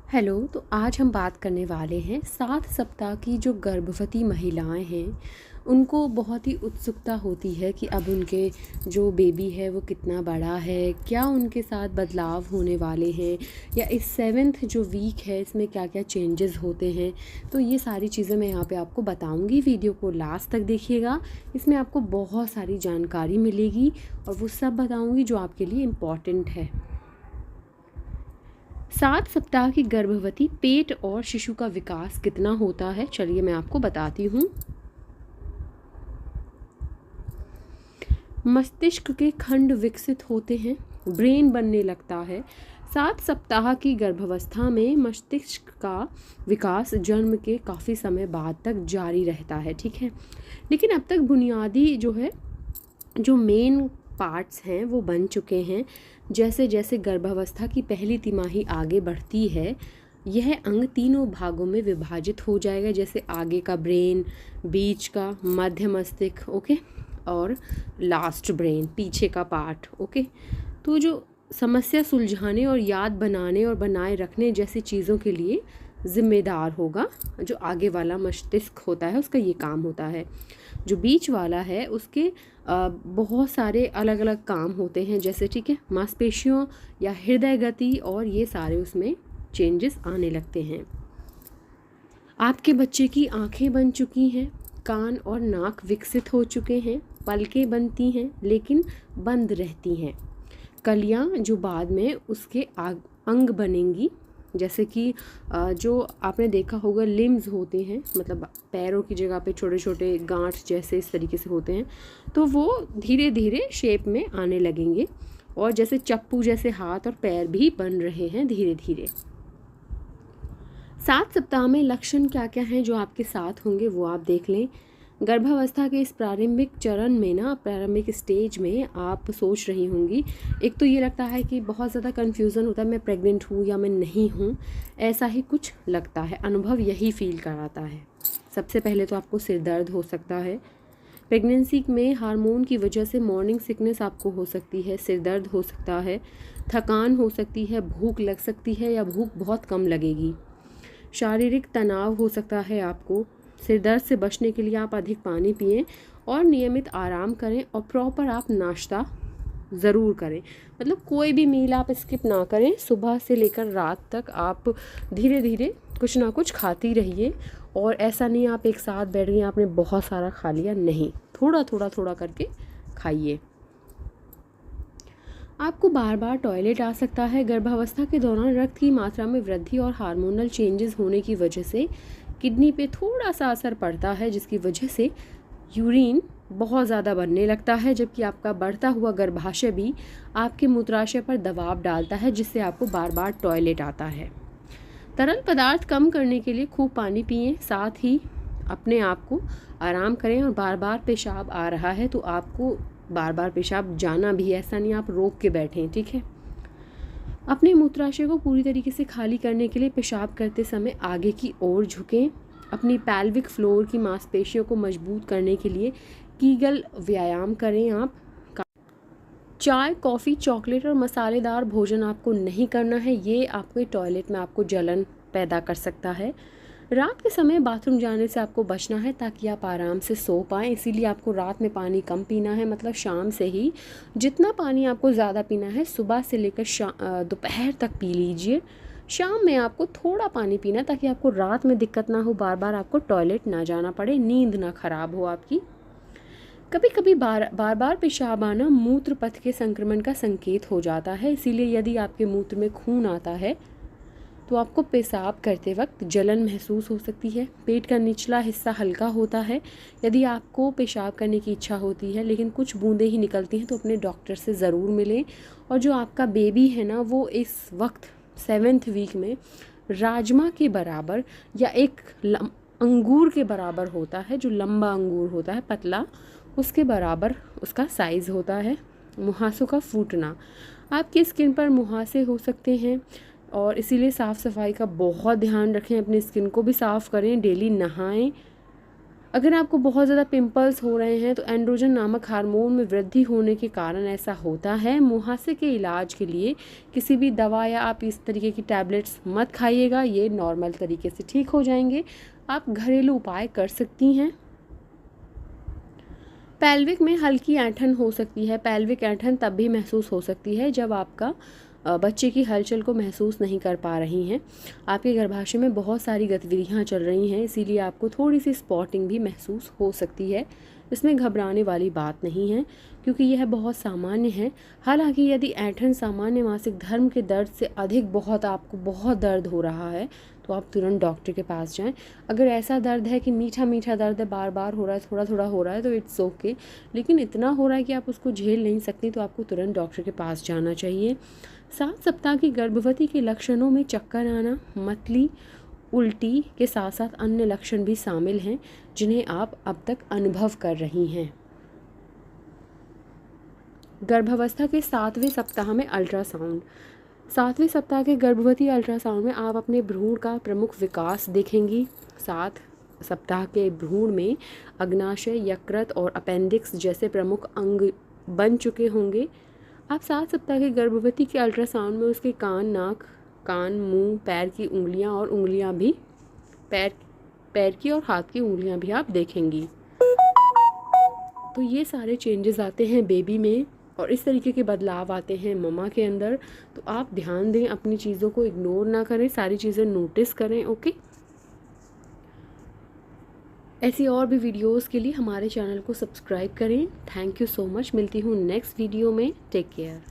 Hello. तो आज हम बात करने वाले हैं 7 सप्ताह की जो गर्भवती महिलाएं हैं उनको बहुत ही उत्सुकता होती है कि अब उनके जो बेबी है वो कितना बड़ा है, क्या उनके साथ बदलाव होने वाले हैं, या इस 7th जो वीक है इसमें क्या क्या चेंजेस होते हैं। तो ये सारी चीज़ें मैं यहाँ पे आपको बताऊँगी। वीडियो को लास्ट तक देखिएगा, इसमें आपको बहुत सारी जानकारी मिलेगी और वो सब बताऊँगी जो आपके लिए इम्पॉर्टेंट है। 7 सप्ताह की गर्भवती पेट और शिशु का विकास कितना होता है, चलिए मैं आपको बताती हूँ। मस्तिष्क के खंड विकसित होते हैं, ब्रेन बनने लगता है। 7 सप्ताह की गर्भावस्था में मस्तिष्क का विकास जन्म के काफ़ी समय बाद तक जारी रहता है, ठीक है। लेकिन अब तक बुनियादी जो मेन पार्ट्स हैं वो बन चुके हैं। जैसे जैसे गर्भावस्था की पहली तिमाही आगे बढ़ती है, यह अंग तीनों भागों में विभाजित हो जाएगा, जैसे आगे का ब्रेन, बीच का, मध्य मस्तिष्क, ओके, और लास्ट ब्रेन, पीछे का पार्ट, ओके। तो जो समस्या सुलझाने और याद बनाने और बनाए रखने जैसी चीज़ों के लिए ज़िम्मेदार होगा, जो आगे वाला मस्तिष्क होता है उसका ये काम होता है। जो बीच वाला है उसके बहुत सारे अलग अलग काम होते हैं, जैसे ठीक है मांसपेशियों या हृदय गति, और ये सारे उसमें चेंजेस आने लगते हैं। आपके बच्चे की आंखें बन चुकी हैं, कान और नाक विकसित हो चुके हैं, पलकें बनती हैं लेकिन बंद रहती हैं। कलियां जो बाद में उसके अंग बनेंगी, जैसे कि जो आपने देखा होगा लिम्स होते हैं, मतलब पैरों की जगह पे छोटे छोटे गांठ जैसे इस तरीके से होते हैं, तो वो धीरे धीरे शेप में आने लगेंगे, और जैसे चप्पू जैसे हाथ और पैर भी बन रहे हैं धीरे धीरे। 7 सप्ताह में लक्षण क्या क्या हैं जो आपके साथ होंगे वो आप देख लें। गर्भावस्था के इस प्रारंभिक चरण में ना, प्रारंभिक स्टेज में आप सोच रही होंगी, एक तो ये लगता है कि बहुत ज़्यादा कन्फ्यूज़न होता है, मैं प्रेग्नेंट हूँ या मैं नहीं हूँ, ऐसा ही कुछ लगता है, अनुभव यही फील कराता है। सबसे पहले तो आपको सिर दर्द हो सकता है। प्रेगनेंसी में हार्मोन की वजह से मॉर्निंग सिकनेस आपको हो सकती है, सिर दर्द हो सकता है, थकान हो सकती है, भूख लग सकती है या भूख बहुत कम लगेगी, शारीरिक तनाव हो सकता है आपको। सिर दर्द से बचने के लिए आप अधिक पानी पिएं और नियमित आराम करें, और प्रॉपर आप नाश्ता ज़रूर करें, मतलब कोई भी मील आप स्किप ना करें। सुबह से लेकर रात तक आप धीरे धीरे कुछ ना कुछ खाती रहिए, और ऐसा नहीं आप एक साथ बैठ गए आपने बहुत सारा खा लिया, नहीं, थोड़ा थोड़ा थोड़ा करके खाइए। आपको बार बार टॉयलेट आ सकता है। गर्भावस्था के दौरान रक्त की मात्रा में वृद्धि और हार्मोनल चेंजेस होने की वजह से किडनी पे थोड़ा सा असर पड़ता है, जिसकी वजह से यूरिन बहुत ज़्यादा बनने लगता है, जबकि आपका बढ़ता हुआ गर्भाशय भी आपके मूत्राशय पर दबाव डालता है, जिससे आपको बार बार टॉयलेट आता है। तरल पदार्थ कम करने के लिए खूब पानी पिएं, साथ ही अपने आप को आराम करें, और बार बार पेशाब आ रहा है तो आपको बार बार पेशाब जाना भी, ऐसा नहीं आप रोक के बैठें, ठीक है। अपने मूत्राशय को पूरी तरीके से खाली करने के लिए पेशाब करते समय आगे की ओर झुकें। अपनी पैल्विक फ्लोर की मांसपेशियों को मजबूत करने के लिए कीगल व्यायाम करें आप। चाय, कॉफ़ी, चॉकलेट और मसालेदार भोजन आपको नहीं करना है, ये आपके टॉयलेट में आपको जलन पैदा कर सकता है। रात के समय बाथरूम जाने से आपको बचना है ताकि आप आराम से सो पाएँ, इसीलिए आपको रात में पानी कम पीना है, मतलब शाम से ही जितना पानी आपको ज़्यादा पीना है सुबह से लेकर दोपहर तक पी लीजिए। शाम में आपको थोड़ा पानी पीना ताकि आपको रात में दिक्कत ना हो, बार बार आपको टॉयलेट ना जाना पड़े, नींद ना ख़राब हो आपकी। कभी कभी बार बार पेशाब आना मूत्र पथ के संक्रमण का संकेत हो जाता है, इसीलिए यदि आपके मूत्र में खून आता है तो आपको पेशाब करते वक्त जलन महसूस हो सकती है। पेट का निचला हिस्सा हल्का होता है। यदि आपको पेशाब करने की इच्छा होती है लेकिन कुछ बूंदें ही निकलती हैं तो अपने डॉक्टर से ज़रूर मिलें। और जो आपका बेबी है ना, वो इस वक्त 7th वीक में राजमा के बराबर या एक अंगूर के बराबर होता है, जो लंबा अंगूर होता है पतला, उसके बराबर उसका साइज़ होता है। मुहासों का फूटना, आपकी स्किन पर मुहासे हो सकते हैं, और इसीलिए साफ़ सफाई का बहुत ध्यान रखें, अपनी स्किन को भी साफ़ करें, डेली नहाएं। अगर आपको बहुत ज़्यादा पिंपल्स हो रहे हैं तो एंड्रोजन नामक हार्मोन में वृद्धि होने के कारण ऐसा होता है। मुहासे के इलाज के लिए किसी भी दवा या आप इस तरीके की टैबलेट्स मत खाइएगा, ये नॉर्मल तरीके से ठीक हो जाएंगे। आप घरेलू उपाय कर सकती हैं। पेल्विक में हल्की ऐंठन हो सकती है। पेल्विक ऐंठन तब भी महसूस हो सकती है जब आपका बच्चे की हलचल को महसूस नहीं कर पा रही हैं। आपके गर्भाशय में बहुत सारी गतिविधियां चल रही हैं, इसीलिए आपको थोड़ी सी स्पॉटिंग भी महसूस हो सकती है। इसमें घबराने वाली बात नहीं है क्योंकि यह बहुत सामान्य है। हालांकि यदि ऐंठन सामान्य मासिक धर्म के दर्द से अधिक आपको बहुत दर्द हो रहा है तो आप तुरंत डॉक्टर के पास जाएं। अगर ऐसा दर्द है कि मीठा मीठा दर्द है, बार बार हो रहा है, थोड़ा थोड़ा हो रहा है, तो इट्स ओके। लेकिन इतना हो रहा है कि आप उसको झेल नहीं सकती तो आपको तुरंत डॉक्टर के पास जाना चाहिए। 7 सप्ताह की गर्भवती के लक्षणों में चक्कर आना, मतली, उल्टी के साथ साथ अन्य लक्षण भी शामिल हैं जिन्हें आप अब तक अनुभव कर रही हैं। गर्भावस्था के 7वें सप्ताह में अल्ट्रासाउंड। 7वें सप्ताह के गर्भवती अल्ट्रासाउंड में आप अपने भ्रूण का प्रमुख विकास देखेंगी। 7 सप्ताह के भ्रूण में अग्नाशय, यकृत और अपेंडिक्स जैसे प्रमुख अंग बन चुके होंगे। आप 7 सप्ताह के गर्भवती के अल्ट्रासाउंड में उसके कान, नाक, कान, मुंह, पैर की उंगलियां और उंगलियां भी पैर की और हाथ की उंगलियां भी आप देखेंगी। तो ये सारे चेंजेस आते हैं बेबी में और इस तरीके के बदलाव आते हैं मम्मा के अंदर। तो आप ध्यान दें, अपनी चीज़ों को इग्नोर ना करें, सारी चीज़ें नोटिस करें। ओके, ऐसी और भी वीडियोस के लिए हमारे चैनल को सब्सक्राइब करें। Thank you so much. मिलती हूँ नेक्स्ट वीडियो में। Take care.